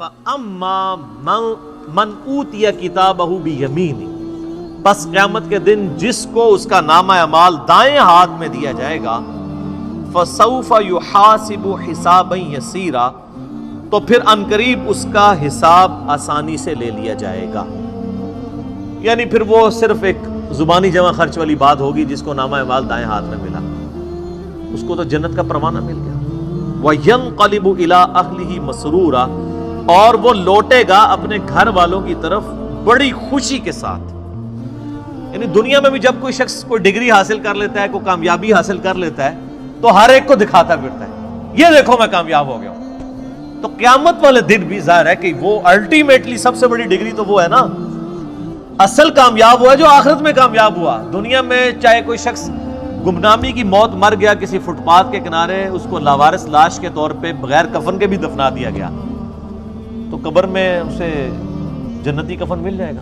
فَأَمَّا مَنْ أُوتِيَ كِتَابَهُ بِيَمِينِهِ، بس قیامت کے دن جس کو اس کا نامہ اعمال دائیں ہاتھ میں دیا جائے گا، فَسَوْفَ يُحَاسِبُ حِسَابًا يَسِيرًا، تو پھر عنقریب اس کا حساب آسانی سے لے لیا جائے گا. یعنی پھر وہ صرف ایک زبانی جمع خرچ والی بات ہوگی. جس کو نامہ اعمال دائیں ہاتھ میں ملا اس کو تو جنت کا پروانہ مل گیا. وَيَنْقَلِبُ إِلَىٰ أَهْلِهِ مَسْرُورًا، اور وہ لوٹے گا اپنے گھر والوں کی طرف بڑی خوشی کے ساتھ. یعنی دنیا میں بھی جب کوئی شخص کوئی ڈگری حاصل کر لیتا ہے، کوئی کامیابی حاصل کر لیتا ہے، تو ہر ایک کو دکھاتا پھرتا ہے، یہ دیکھو میں کامیاب ہو گیا ہوں. تو قیامت والے دن بھی ظاہر ہے کہ وہ الٹیمیٹلی سب سے بڑی ڈگری تو وہ ہے نا، اصل کامیاب ہوا جو آخرت میں کامیاب ہوا. دنیا میں چاہے کوئی شخص گمنامی کی موت مر گیا کسی فٹ پاتھ کے کنارے، اس کو لاوارث لاش کے طور پہ بغیر کفن کے بھی دفنا دیا گیا، تو قبر میں اسے جنتی کفن مل جائے گا.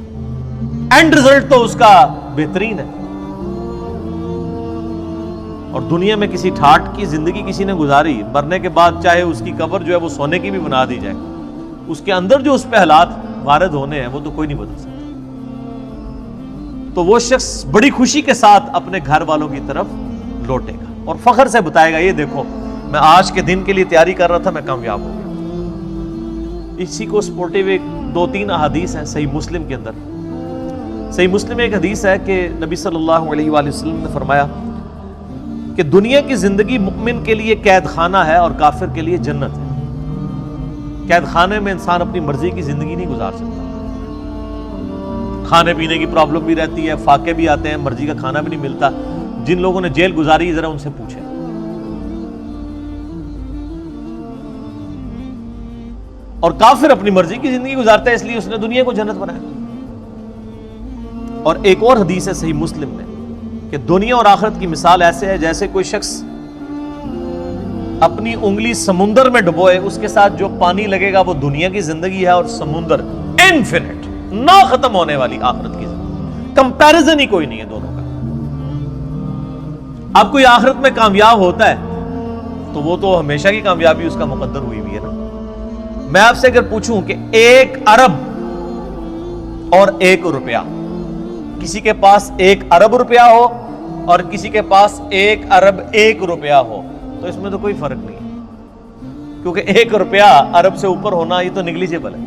اینڈ رزلٹ تو اس کا بہترین ہے. اور دنیا میں کسی ٹھاٹ کی زندگی کسی نے گزاری، مرنے کے بعد چاہے اس کی قبر جو ہے وہ سونے کی بھی بنا دی جائے، اس کے اندر جو اس پہ حالات وارد ہونے ہیں وہ تو کوئی نہیں بدل سکتا. تو وہ شخص بڑی خوشی کے ساتھ اپنے گھر والوں کی طرف لوٹے گا اور فخر سے بتائے گا، یہ دیکھو میں آج کے دن کے لیے تیاری کر رہا تھا، میں کامیاب ہو گیا. اسی کو سپورٹیو ایک 2-3 احادیث ہیں صحیح مسلم کے اندر. صحیح مسلم میں ایک حدیث ہے کہ نبی صلی اللہ علیہ وآلہ وسلم نے فرمایا کہ دنیا کی زندگی مومن کے لیے قید خانہ ہے اور کافر کے لیے جنت ہے. قید خانے میں انسان اپنی مرضی کی زندگی نہیں گزار سکتا، کھانے پینے کی پرابلم بھی رہتی ہے، فاقے بھی آتے ہیں، مرضی کا کھانا بھی نہیں ملتا. جن لوگوں نے جیل گزاری ذرا ان سے پوچھیں. اور کافر اپنی مرضی کی زندگی گزارتا ہے، اس لیے اس نے دنیا کو جنت بنایا. اور ایک اور حدیث ہے صحیح مسلم میں کہ دنیا اور آخرت کی مثال ایسے ہے جیسے کوئی شخص اپنی انگلی سمندر میں ڈبوئے، اس کے ساتھ جو پانی لگے گا وہ دنیا کی زندگی ہے، اور سمندر انفینٹ نہ ختم ہونے والی آخرت کی زندگی. کمپیریزن ہی کوئی نہیں ہے دونوں کا. اب کوئی آخرت میں کامیاب ہوتا ہے تو وہ تو ہمیشہ کی کامیابی اس کا مقدر ہوئی ہوئی ہے نا. میں آپ سے اگر پوچھوں کہ 1 ارب اور 1 روپیہ، کسی کے پاس 1 ارب روپیہ ہو اور کسی کے پاس 1 ارب 1 روپیہ ہو، تو اس میں تو کوئی فرق نہیں ہے، کیونکہ 1 روپیہ ارب سے اوپر ہونا یہ تو نیگلیجیبل ہے.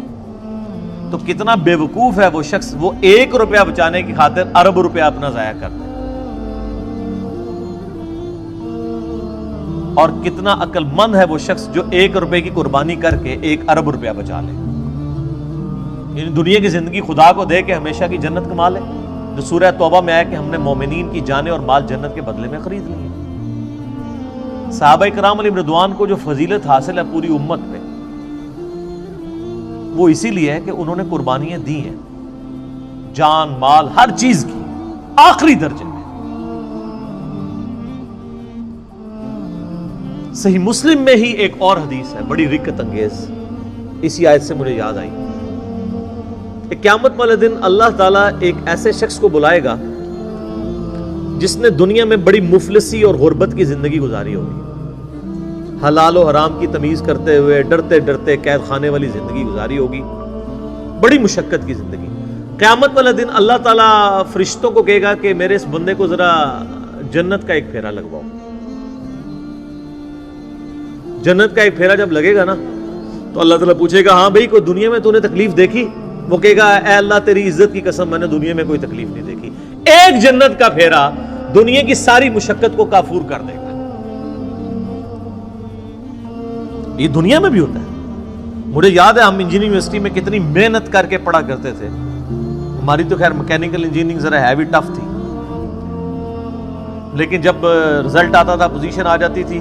تو کتنا بے وقوف ہے وہ شخص، وہ 1 روپیہ بچانے کی خاطر ارب روپیہ اپنا ضائع کرتا ہے. اور کتنا عقل مند ہے وہ شخص جو 1 روپے کی قربانی کر کے 1 ارب روپیہ بچا لے. یعنی دنیا کی زندگی خدا کو دے کے ہمیشہ کی جنت کما لے، جو سورہ توبہ میں آیا کہ ہم نے مومنین کی جانیں اور مال جنت کے بدلے میں خرید لیے. صحابہ کرام علیہ رضوان کو جو فضیلت حاصل ہے پوری امت پہ، وہ اسی لیے ہے کہ انہوں نے قربانیاں دی ہیں، جان مال ہر چیز کی آخری درجے میں. صحیح مسلم میں ہی ایک اور حدیث ہے بڑی رکت انگیز، اسی آیت سے مجھے یاد آئی کہ قیامت والے دن اللہ تعالیٰ ایک ایسے شخص کو بلائے گا جس نے دنیا میں بڑی مفلسی اور غربت کی زندگی گزاری ہوگی، حلال و حرام کی تمیز کرتے ہوئے ڈرتے ڈرتے قید خانے والی زندگی گزاری ہوگی، بڑی مشقت کی زندگی. قیامت والے دن اللہ تعالیٰ فرشتوں کو کہے گا کہ میرے اس بندے کو ذرا جنت کا ایک پھیرا لگواؤ. جنت کا ایک پھیرا جب لگے گا نا تو اللہ تعالیٰ پوچھے گا ہاں بھائی کوئی دنیا میں تو نے تکلیف دیکھی؟ وہ کہے گا اے اللہ تیری عزت کی قسم میں نے دنیا میں کوئی تکلیف نہیں دیکھی. ایک جنت کا پھیرا دنیا کی ساری مشقت کو کافور کر دے گا. یہ دنیا میں بھی ہوتا ہے. مجھے یاد ہے ہم انجینئرنگ یونیورسٹی میں کتنی محنت کر کے پڑھا کرتے تھے. ہماری تو خیر میکینیکل انجینئرنگ ذرا ہیوی ٹف تھی، لیکن جب رزلٹ آتا تھا پوزیشن آ جاتی تھی.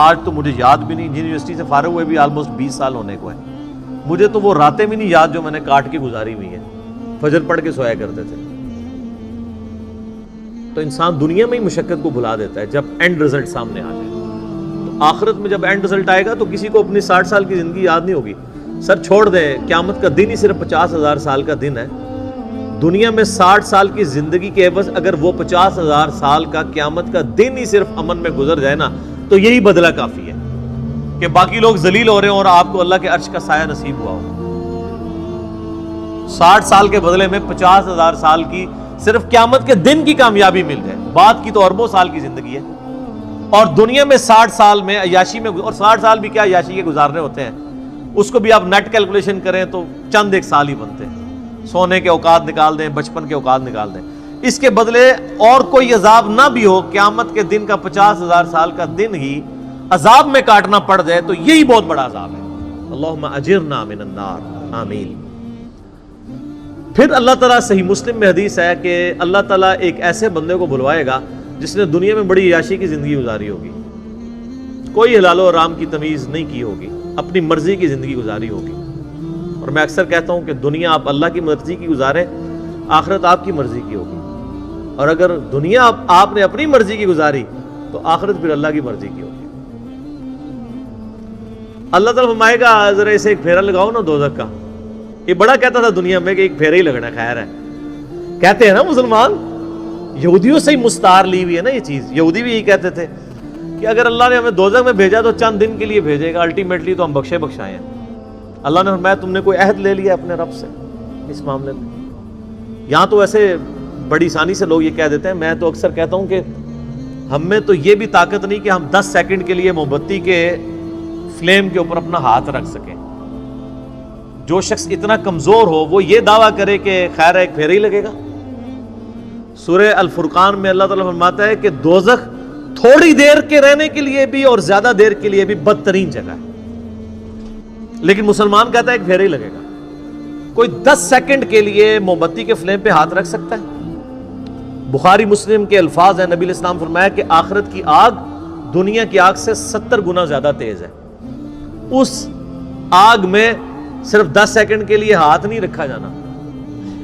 آج تو مجھے یاد بھی نہیں، انجینئرنگ یونیورسٹی سے فارغ ہوئے بھی آلموسٹ 20 سال ہونے کو ہے، مجھے تو وہ راتیں بھی نہیں یاد جو میں نے کاٹ کے گزاری ہوئی ہیں. فجر پڑھ کے سویا کرتے تھے. تو انسان دنیا میں ہی مشقت کو بھلا دیتا ہے جب اینڈ رزلٹ سامنے آ جائے. تو آخرت میں جب اینڈ رزلٹ آئے گا تو کسی کو اپنی 60 سال کی زندگی یاد نہیں ہوگی. سر چھوڑ دیں، قیامت کا دن ہی صرف 50,000 سال کا دن ہے. دنیا میں 60 سال کی زندگی کے عوض اگر وہ 50,000 سال کا قیامت کا دن ہی صرف امن میں گزر جائے نا تو یہی بدلہ کافی ہے کہ باقی لوگ ذلیل ہو رہے ہوں اور آپ کو اللہ کے عرش کا سایہ نصیب ہوا ہو. 60 سال کے بدلے میں 50,000 سال کی صرف قیامت کے دن کی کامیابی مل جائے، بعد کی تو اربوں سال کی زندگی ہے، اور دنیا میں 60 سال میں عیاشی میں، اور 60 سال بھی کیا عیاشی کے گزارنے ہوتے ہیں، اس کو بھی آپ نیٹ کیلکولیشن کریں تو چند ایک سال ہی بنتے ہیں، سونے کے اوقات نکال دیں، بچپن کے اوقات نکال دیں، اس کے بدلے اور کوئی عذاب نہ بھی ہو، قیامت کے دن کا 50,000 سال کا دن ہی عذاب میں کاٹنا پڑ جائے تو یہی بہت بڑا عذاب ہے۔ اللہم اجرنا من النار، آمین۔ پھر اللہ تعالیٰ، صحیح مسلم میں حدیث ہے کہ اللہ تعالیٰ ایک ایسے بندے کو بلوائے گا جس نے دنیا میں بڑی عیاشی کی زندگی گزاری ہوگی، کوئی حلال و حرام کی تمیز نہیں کی ہوگی، اپنی مرضی کی زندگی گزاری ہوگی۔ اور میں اکثر کہتا ہوں کہ دنیا آپ اللہ کی مرضی کی گزاریں، آخرت آپ کی مرضی کی ہوگی، اور اگر دنیا آپ نے اپنی مرضی کی گزاری تو آخرت پھر اللہ کی مرضی کی ہوگی۔ اللہ تعالیٰ فرمائے گا ذرا اسے ایک پھیرا لگاؤ نا دوزخ کا۔ یہ بڑا کہتا تھا دنیا میں کہ ایک پھیرا ہی لگنا خیر ہے، کہتے ہیں نا مسلمان، یہودیوں سے ہی مستعار لی ہوئی ہے نا یہ چیز، یہودی بھی یہی کہتے تھے کہ اگر اللہ نے ہمیں دوزخ میں بھیجا تو چند دن کے لیے بھیجے گا، الٹیمیٹلی تو ہم بخشے بخشائے ہیں۔ اللہ نے فرمایا تم نے کوئی عہد لے لیا اپنے رب سے اس معاملے میں؟ یہاں تو ایسے بڑی آسانی سے لوگ یہ کہہ دیتے ہیں، میں تو اکثر کہتا ہوں کہ ہم میں تو یہ بھی طاقت نہیں کہ ہم 10 سیکنڈ کے لیے موم بتی کے فلیم کے اوپر اپنا ہاتھ رکھ سکیں۔ جو شخص اتنا کمزور ہو وہ یہ دعویٰ کرے کہ خیر ایک پھیرا ہی لگے گا۔ سورہ الفرقان میں اللہ تعالیٰ فرماتا ہے کہ دوزخ تھوڑی دیر کے رہنے کے لیے بھی اور زیادہ دیر کے لیے بھی بدترین جگہ ہے، لیکن مسلمان کہتا ہے ایک پھیرا ہی لگے گا۔ کوئی 10 سیکنڈ کے لیے موم بتی کے فلیم پہ ہاتھ رکھ سکتا ہے؟ بخاری مسلم کے الفاظ ہیں، نبی علیہ السلام فرمایا کہ آخرت کی آگ دنیا کی آگ سے 70 گنا زیادہ تیز ہے، اس آگ میں صرف 10 سیکنڈ کے لیے ہاتھ نہیں رکھا جانا،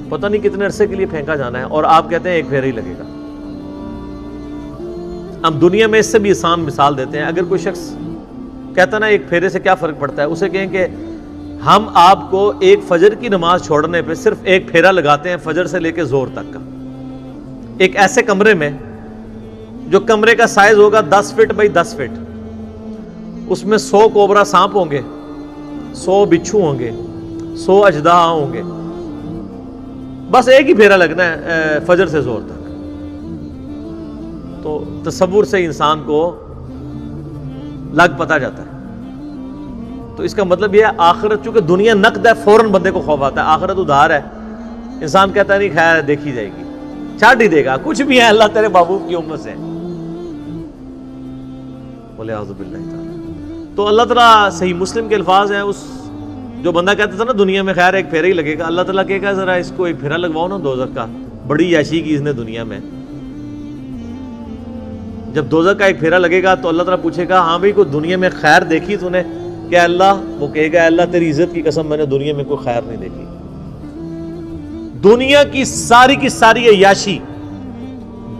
پتہ نہیں کتنے عرصے کے لیے پھینکا جانا ہے، اور آپ کہتے ہیں ایک پھیرا ہی لگے گا۔ ہم دنیا میں اس سے بھی آسان مثال دیتے ہیں، اگر کوئی شخص کہتا نا ایک پھیرے سے کیا فرق پڑتا ہے، اسے کہیں کہ ہم آپ کو ایک فجر کی نماز چھوڑنے پہ صرف ایک پھیرا لگاتے ہیں، فجر سے لے کے زور تک کا، ایک ایسے کمرے میں جو کمرے کا سائز ہوگا 10 فٹ بائی 10 فٹ، اس میں 100 کوبرا سانپ ہوں گے، 100 بچھو ہوں گے، 100 اژدہا ہوں گے، بس ایک ہی پھیرا لگنا ہے فجر سے زور تک۔ تو تصور سے انسان کو لگ پتا جاتا ہے۔ تو اس کا مطلب یہ ہے آخرت، چونکہ دنیا نقد ہے فوراً بندے کو خوف آتا ہے، آخرت ادھار ہے، انسان کہتا ہے نہیں خیر دیکھی جائے گی، چھاٹ ہی دے گا، کچھ بھی ہے اللہ تیرے محبوب کی امت سے، بولے اعوذ باللہ تعالی۔ تو اللہ تعالیٰ، صحیح مسلم کے الفاظ ہیں، اس جو بندہ کہتا تھا نا دنیا میں خیر ایک پھیرا ہی لگے گا، اللہ تعالیٰ کہے گا ذرا اس کو ایک پھیرا لگواؤ نا دوزخ کا، بڑی عیاشی کی اس نے دنیا میں۔ جب دوزخ کا ایک پھیرا لگے گا تو اللہ تعالیٰ پوچھے گا ہاں بھائی کوئی دنیا میں خیر دیکھی تو نے؟ کہ اللہ، وہ کہے گا اللہ تیری عزت کی قسم میں نے دنیا میں کوئی خیر نہیں دیکھی۔ دنیا کی ساری عیاشی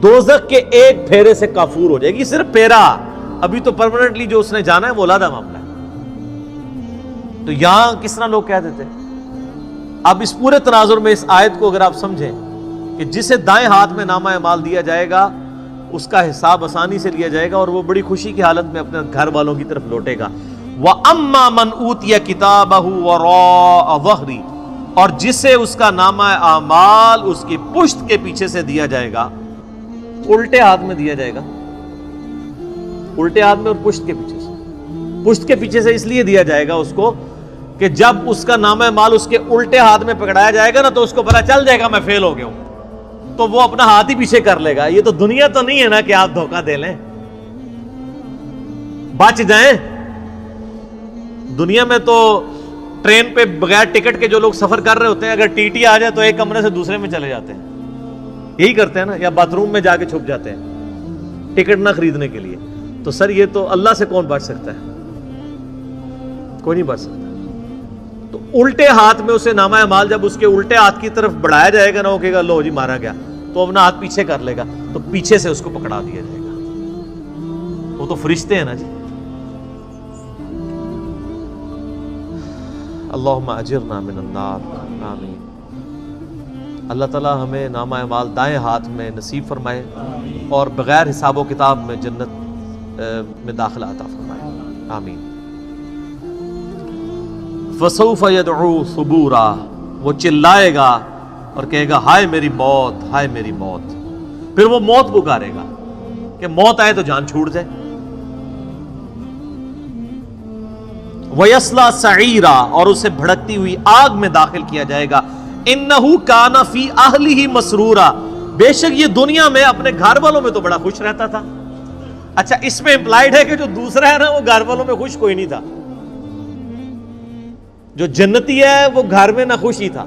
دوزخ کے ایک پھیرے سے کافور ہو جائے گی، صرف پھیرا، ابھی تو پرماننٹلی جو اس نے جانا ہے وہ علیحدہ معاملہ ہے۔ تو یہاں کس طرح لوگ کہہ دیتے ہیں؟ اب اس پورے تناظر میں اس آیت کو اگر آپ سمجھیں کہ جسے دائیں ہاتھ میں نامہ اعمال دیا جائے گا اس کا حساب آسانی سے لیا جائے گا اور وہ بڑی خوشی کی حالت میں اپنے گھر والوں کی طرف لوٹے گا۔ وَأَمَّا مَنْ أُوتِيَ كِتَابَهُ وَرَاءَ ظَهْرِهِ، اور جسے اس کا نامہ اعمال اس کی پشت کے پیچھے سے دیا جائے گا، الٹے ہاتھ میں دیا جائے گا، الٹے ہاتھ میں اور پشت کے پیچھے سے۔ پشت کے پیچھے سے اس لیے دیا جائے گا اس کو کہ جب اس کا نامہ اعمال اس کے الٹے ہاتھ میں پکڑایا جائے گا نا تو اس کو پتہ چل جائے گا میں فیل ہو گیا ہوں، تو وہ اپنا ہاتھ ہی پیچھے کر لے گا۔ یہ تو دنیا تو نہیں ہے نا کہ آپ دھوکہ دے لیں، بچ جائیں۔ دنیا میں تو ٹرین پہ بغیر ٹکٹ کے جو لوگ سفر کر رہے ہوتے ہیں، اگر ٹی ٹی آ جائے تو ایک کمرے سے دوسرے میں چلے جاتے ہیں، یہی کرتے ہیں نا، یا باتھ روم میں جا کے چھپ جاتے ہیں ٹکٹ نہ خریدنے کے لیے۔ تو سر یہ تو اللہ سے کون بچ سکتا ہے؟ کوئی نہیں بچ سکتا۔ تو الٹے ہاتھ میں اسے نامہ اعمال جب اس کے الٹے ہاتھ کی طرف بڑھایا جائے گا نا، وہ کہے گا لو جی مارا گیا، تو اپنا ہاتھ پیچھے کر لے گا، تو پیچھے سے اس کو پکڑا دیا جائے گا۔ وہ تو فرشتے ہیں نا جی۔ اللہم اجرنا من النار، آمین۔ اللہ تعالیٰ ہمیں نامہ اعمال دائیں ہاتھ میں نصیب فرمائے اور بغیر حساب و کتاب میں جنت میں داخلہ عطا فرمائے، آمین۔ فسوف يدعو ثبورا، وہ چلائے گا اور کہے گا ہائے میری موت، ہائے میری موت. پھر وہ موت پکارے گا کہ موت آئے تو جان چھوٹ جائے. وَيَصْلَى سَعِيرًا، اور اسے بھڑکتی ہوئی آگ میں داخل کیا جائے گا. إِنَّهُ كَانَ فِي أَهْلِهِ مَسْرُورًا، بے شک یہ دنیا میں اپنے گھر والوں میں تو بڑا خوش رہتا تھا. اچھا اس میں امپلائڈ ہے کہ جو دوسرا ہے نا وہ گھر والوں میں خوش کوئی نہیں تھا. جو جنتی ہے وہ گھر میں نہ خوش ہی تھا.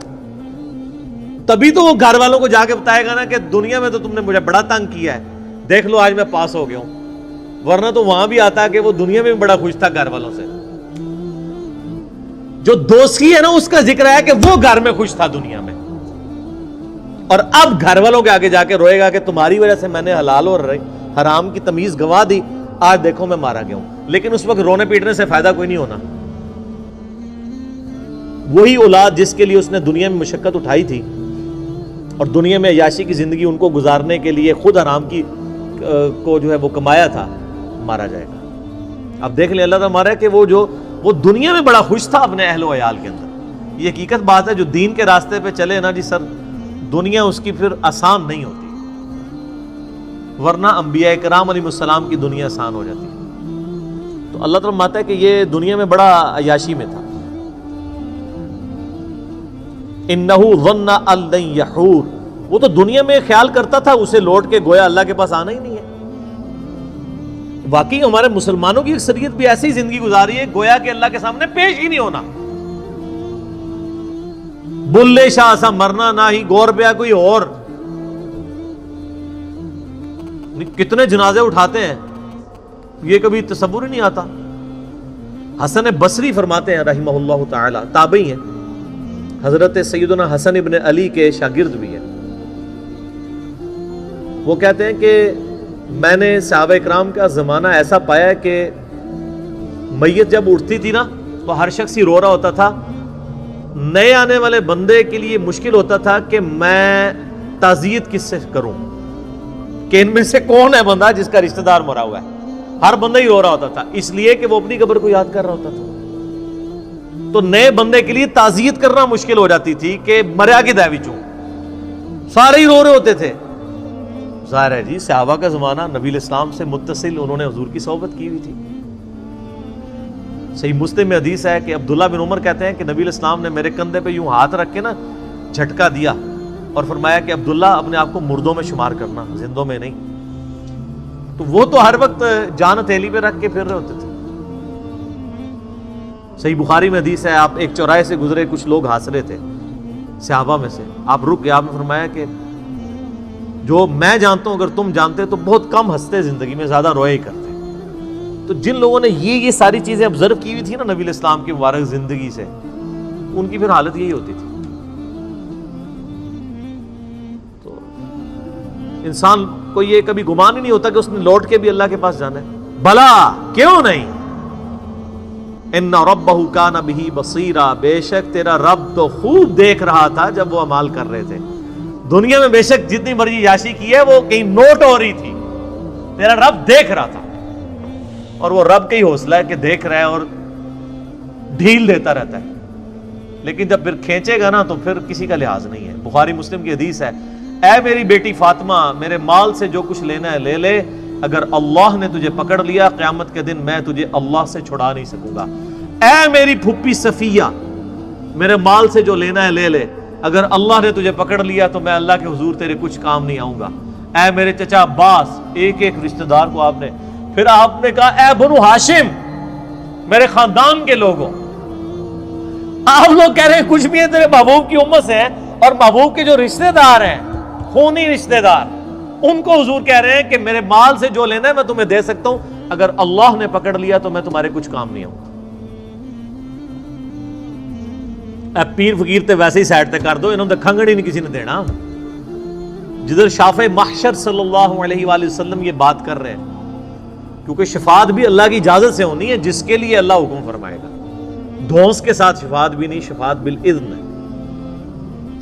تبھی تو وہ گھر والوں کو جا کے بتائے گا نا کہ دنیا میں تو تم نے مجھے بڑا تنگ کیا ہے، دیکھ لو آج میں پاس ہو گیا ہوں. ورنہ تو وہاں بھی آتا کہ وہ دنیا میں بھی بڑا خوش تھا گھر والوں سے. جو دوستی ہے نا اس کا ذکر ہے کہ وہ گھر میں خوش تھا دنیا میں، اور اب گھر والوں کے آگے جا کے روئے گا کہ تمہاری وجہ سے میں نے حلال اور حرام کی تمیز گنوا دی، آج دیکھو میں مارا گیا ہوں. لیکن اس وقت رونے پیٹنے سے فائدہ کوئی نہیں ہونا. وہی اولاد جس کے لیے اس نے دنیا میں مشقت اٹھائی تھی اور دنیا میں عیاشی کی زندگی ان کو گزارنے کے لیے خود حرام کی کو جو ہے وہ کمایا تھا، مارا جائے گا. اب دیکھ لیں اللہ تعالیٰ مارا کہ وہ دنیا میں بڑا خوش تھا اپنے اہل و عیال کے اندر. یہ حقیقت بات ہے. جو دین کے راستے پہ چلے نا جی سر، دنیا اس کی پھر آسان نہیں ہوتی، ورنہ انبیاء کرام علیہ السلام کی دنیا آسان ہو جاتی ہے. تو اللہ تعالیٰ ماتا ہے کہ یہ دنیا میں بڑا عیاشی میں تھا. اِنَّهُ ظَنَّ أَن لَّن يَحُورَ، وہ تو دنیا میں خیال کرتا تھا اسے لوٹ کے گویا اللہ کے پاس آنا ہی نہیں ہے. واقعی ہمارے مسلمانوں کی اکثریت بھی ایسی زندگی گزاری ہے گویا کہ اللہ کے سامنے پیش ہی نہیں ہونا. بلے شاہ سا مرنا، نہ ہی گور پیا کوئی اور. کتنے جنازے اٹھاتے ہیں یہ کبھی تصور ہی نہیں آتا. حسن بصری فرماتے ہیں رحمہ اللہ تعالی، تابعی ہیں، حضرت سیدنا حسن ابن علی کے شاگرد بھی ہیں. وہ کہتے ہیں کہ میں نے صحابہ اکرام کا زمانہ ایسا پایا کہ میت جب اٹھتی تھی نا تو ہر شخص ہی رو رہا ہوتا تھا. نئے آنے والے بندے کے لیے مشکل ہوتا تھا کہ میں تعزیت کس سے کروں، کہ ان میں سے کون ہے بندہ جس کا رشتہ دار مرا ہوا ہے. ہر بندہ ہی رو رہا ہوتا تھا، اس لیے کہ وہ اپنی قبر کو یاد کر رہا ہوتا تھا. تو نئے بندے کے لیے تعزیت کرنا مشکل ہو جاتی تھی کہ مریا کی دعوی چوں، سارے ہی رو رہے ہوتے تھے. ظاہر ہے جی صحابہ کا زمانہ، نبی الاسلام سے متصل انہوں نے حضور کی صحبت کی ہوئی تھی. صحیح مسلم میں حدیث ہے کہ عبداللہ بن عمر کہتے ہیں کہ نبی الاسلام نے میرے کندھے پہ یوں ہاتھ رکھ کے نا جھٹکا دیا اور فرمایا کہ عبداللہ اپنے آپ کو مردوں میں شمار کرنا، زندوں میں نہیں. تو وہ تو ہر وقت جان ہتھیلی پہ رکھ کے پھر رہے ہوتے تھے. صحیح بخاری میں حدیث ہے، آپ ایک چوراہے سے گزرے، کچھ لوگ ہنس رہے تھے صحابہ میں سے، آپ رک گئے، آپ نے فرمایا کہ جو میں جانتا ہوں اگر تم جانتے تو بہت کم ہنستے زندگی میں، زیادہ روئے ہی کرتے. تو جن لوگوں نے یہ ساری چیزیں آبزرو کی ہوئی تھی نا نبی الاسلام کی مبارک زندگی سے، ان کی پھر حالت یہی ہوتی تھی. تو انسان کو یہ کبھی گمان ہی نہیں ہوتا کہ اس نے لوٹ کے بھی اللہ کے پاس جانا ہے. بلا کیوں نہیں، ان ربہ کان بہ بصیرا، بے شک تیرا رب تو خوب دیکھ رہا تھا جب وہ اعمال کر رہے تھے. دنیا میں بے شک جتنی مرضی یاشی کی ہے وہ کہیں نوٹ ہو رہی تھی، تیرا رب دیکھ رہا تھا. اور وہ رب کا ہی حوصلہ ہے کہ دیکھ رہا ہے اور ڈھیل دیتا رہتا ہے، لیکن جب پھر کھینچے گا نا تو پھر کسی کا لحاظ نہیں ہے. بخاری مسلم کی حدیث ہے، اے میری بیٹی فاطمہ، میرے مال سے جو کچھ لینا ہے لے لے، اگر اللہ نے تجھے پکڑ لیا قیامت کے دن میں تجھے اللہ سے چھڑا نہیں سکوں گا. اے میری پھپھی صفیہ، میرے مال سے جو لینا ہے لے لے، اگر اللہ نے تجھے پکڑ لیا تو میں اللہ کے حضور تیرے کچھ کام نہیں آؤں گا. اے میرے چچا عباس، ایک ایک رشتہ دار کو آپ نے، پھر آپ نے کہا اے بنو ہاشم، میرے خاندان کے لوگوں. آپ لوگ کہہ رہے ہیں کچھ بھی ہے تیرے محبوب کی امت سے ہیں، اور محبوب کے جو رشتہ دار ہیں خونی رشتہ دار، ان کو حضور کہہ رہے ہیں کہ میرے مال سے جو لینا ہے میں تمہیں دے سکتا ہوں، اگر اللہ نے پکڑ لیا تو میں تمہارے کچھ کام نہیں آؤں. اے پیر فقیر تے ویسے ہی سائڈ تے کر دو، انہوں نے کھنگڑ ہی نہیں کسی نے دینا. جدھر شافع محشر صلی اللہ علیہ وآلہ وسلم یہ بات کر رہے ہیں، کیونکہ شفاعت بھی اللہ کی اجازت سے ہونی ہے جس کے لیے اللہ حکم فرمائے گا. دھونس کے ساتھ شفاعت بھی نہیں، شفاعت بالاذن ہے.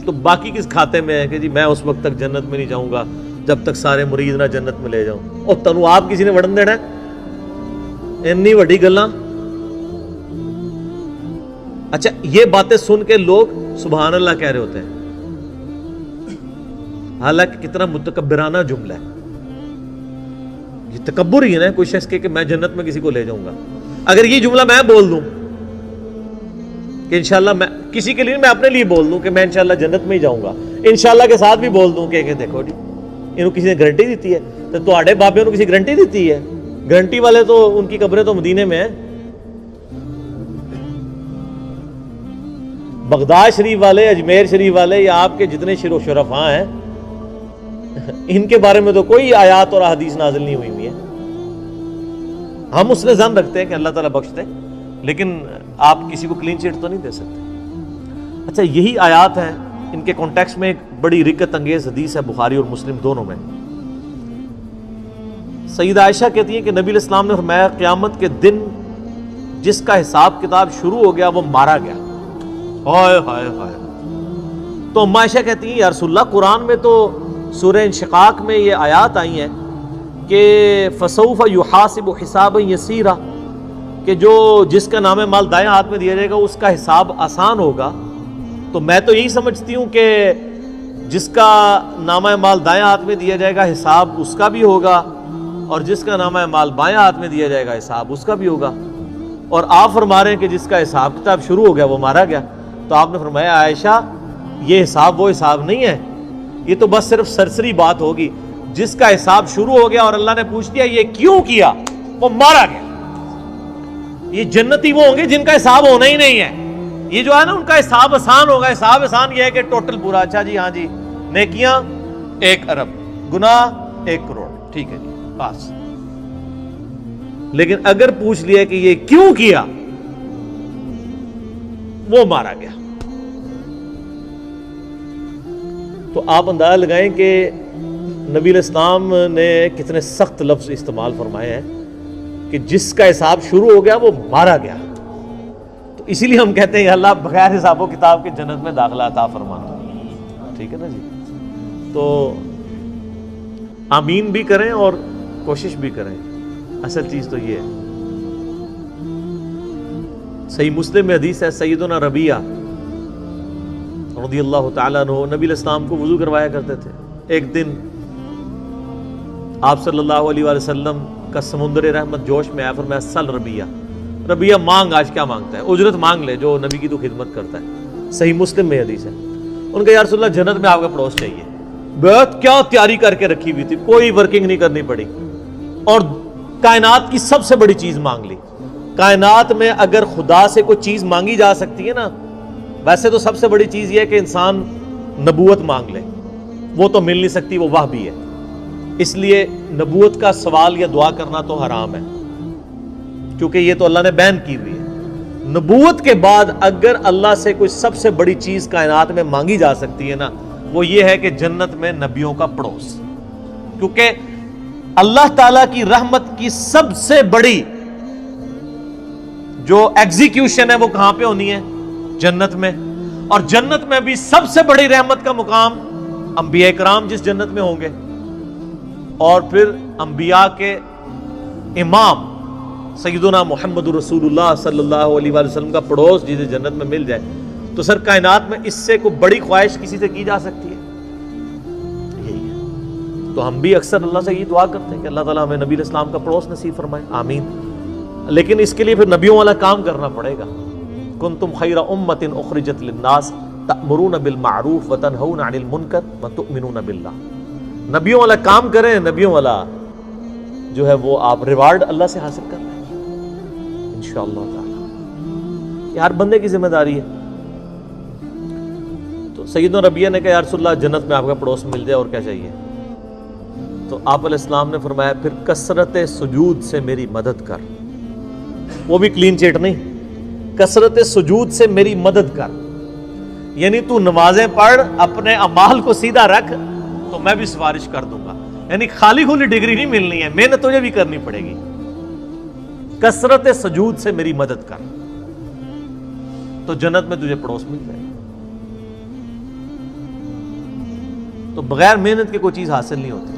تو باقی کس کھاتے میں ہے کہ جی میں اس وقت تک جنت میں نہیں جاؤں گا جب تک سارے مرید نہ جنت میں لے جاؤں. اور تنو آپ کسی نے وڑن دینا ہے؟ انی وڈی گلاں اچھا یہ باتیں سن کے لوگ سبحان اللہ کہہ رہے ہوتے ہیں، حالانکہ کتنا متکبرانہ جملہ ہے. یہ تکبر ہی ہے نا، کوئی شخص کہ میں جنت میں کسی کو لے جاؤں گا. اگر یہ جملہ میں بول دوں کہ انشاءاللہ، میں کسی کے لیے میں اپنے لیے بول دوں کہ میں انشاءاللہ جنت میں ہی جاؤں گا، انشاءاللہ کے ساتھ بھی بول دوں کہ دیکھو جی انہوں کسی نے گارنٹی دیتی ہے، تو تواڈے بابے انہوں کسی گارنٹی دیتی ہے؟ گارنٹی والے تو ان کی قبریں تو مدینے میں ہیں. بغداد شریف والے، اجمیر شریف والے، یا آپ کے جتنے شرفاء ہیں، ان کے بارے میں تو کوئی آیات اور احادیث نازل نہیں ہوئی ہے. ہم اس نے ظن رکھتے ہیں کہ اللہ تعالیٰ بخشتے، لیکن آپ کسی کو کلین چٹ تو نہیں دے سکتے. اچھا یہی آیات ہیں، ان کے کانٹیکسٹ میں ایک بڑی رکت انگیز حدیث ہے بخاری اور مسلم دونوں میں. سیدہ عائشہ کہتی ہیں کہ نبی علیہ السلام نے فرمایا قیامت کے دن جس کا حساب کتاب شروع ہو گیا وہ مارا گیا. ہائے ہائے ہائے. تو ام عائشہ کہتی ہیں یا رسول اللہ، قرآن میں تو سورہ انشقاق میں یہ آیات آئی ہیں کہ فسوف یحاسب حسابا یسیرا، کہ جو جس کا نام مال دائیں ہاتھ میں دیا جائے گا اس کا حساب آسان ہوگا. تو میں تو یہی سمجھتی ہوں کہ جس کا نامہ مال دائیں ہاتھ میں دیا جائے گا حساب اس کا بھی ہوگا، اور جس کا نامہ مال بائیں ہاتھ میں دیا جائے گا حساب اس کا بھی ہوگا. اور آپ فرما رہے ہیں کہ جس کا حساب کتاب شروع ہو گیا وہ مارا گیا. تو آپ نے فرمایا عائشہ یہ حساب وہ حساب نہیں ہے، یہ تو بس صرف سرسری بات ہوگی. جس کا حساب شروع ہو گیا اور اللہ نے پوچھ دیا یہ کیوں کیا، وہ مارا گیا. یہ جنتی وہ ہوں گے جن کا حساب ہونا ہی نہیں ہے. یہ جو ہے نا ان کا حساب آسان ہوگا. حساب آسان یہ ہے کہ ٹوٹل پورا، اچھا جی ہاں جی نیکیاں 1 ارب، گناہ 1 کروڑ، ٹھیک ہے جی بس. لیکن اگر پوچھ لیا کہ یہ کیوں کیا، وہ مارا گیا. تو آپ اندازہ لگائیں کہ نبی علیہ السلام نے کتنے سخت لفظ استعمال فرمائے ہیں کہ جس کا حساب شروع ہو گیا وہ مارا گیا. تو اسی لیے ہم کہتے ہیں کہ اللہ بغیر حساب و کتاب کے جنت میں داخلہ عطا فرمانا. ٹھیک ہے نا جی. تو آمین بھی کریں اور کوشش بھی کریں. اصل چیز تو یہ ہے. صحیح مسلم میں حدیث ہے، سیدنا ربیعہ رضی اللہ تعالیٰ عنہ نبی علیہ السلام کو وضو کروایا کرتے تھے. ایک دن آپ صلی اللہ علیہ وآلہ وسلم کا سمندر رحمت جوش میں آیا، فرمایا سل ربیعہ، ربیعہ مانگ، آج کیا مانگتا ہے، اجرت مانگ لے جو نبی کی تو خدمت کرتا ہے. صحیح مسلم میں حدیث ہے. ان کا یا رسول اللہ جنت میں آپ کا پڑوس چاہیے. بہت کیا تیاری کر کے رکھی ہوئی تھی، کوئی ورکنگ نہیں کرنی پڑی، اور کائنات کی سب سے بڑی چیز مانگ لی. کائنات میں اگر خدا سے کوئی چیز مانگی جا سکتی ہے نا، ویسے تو سب سے بڑی چیز یہ ہے کہ انسان نبوت مانگ لے. وہ تو مل نہیں سکتی، وہ وحی ہے. اس لیے نبوت کا سوال یا دعا کرنا تو حرام ہے، کیونکہ یہ تو اللہ نے بین کی ہوئی ہے. نبوت کے بعد اگر اللہ سے کوئی سب سے بڑی چیز کائنات میں مانگی جا سکتی ہے نا، وہ یہ ہے کہ جنت میں نبیوں کا پڑوس. کیونکہ اللہ تعالیٰ کی رحمت کی سب سے بڑی جو ایگزیکیوشن ہے وہ کہاں پہ ہونی ہے؟ جنت میں. اور جنت میں بھی سب سے بڑی رحمت کا مقام انبیاء کرام جس جنت میں ہوں گے، اور پھر انبیاء کے امام سیدنا محمد رسول اللہ صلی اللہ علیہ وآلہ وسلم کا پڑوس جسے جنت میں مل جائے، تو سر کائنات میں اس سے کوئی بڑی خواہش کسی سے کی جا سکتی ہے؟ یہی ہے. تو ہم بھی اکثر اللہ سے یہ دعا کرتے ہیں کہ اللہ تعالیٰ ہمیں نبی علیہ السلام کا پڑوس نصیب فرمائے. آمین. لیکن اس کے لیے پھر نبیوں والا کام کرنا پڑے گا. کنتم خیر امۃ اخرجت للناس تأمرون بالمعروف وتنہون عن المنکر وتؤمنون باللہ. نبیوں والا کام کریں. نبیوں والا جو ہے وہ آپ ریوارڈ اللہ سے حاصل کر رہے ہیں انشاءاللہ تعالی. یہ ہر بندے کی ذمہ داری ہے. تو سیدنا ربیعہ نے کہا یا رسول اللہ جنت میں آپ کا پڑوس مل جائے اور کیا چاہیے؟ تو آپ علیہ السلام نے فرمایا پھر کثرت سجود سے میری مدد کر. وہ بھی کلین چیٹ نہیں، کثرت سجود سے میری مدد کر. یعنی تو نمازیں پڑھ، اپنے اعمال کو سیدھا رکھ، تو میں بھی سفارش کر دوں گا. یعنی خالی کھلی ڈگری نہیں ملنی ہے، محنت تجھے بھی کرنی پڑے گی. کثرت سجود سے میری مدد کر، تو جنت میں تجھے پڑوس مل جائے گا. تو بغیر محنت کے کوئی چیز حاصل نہیں ہوتی.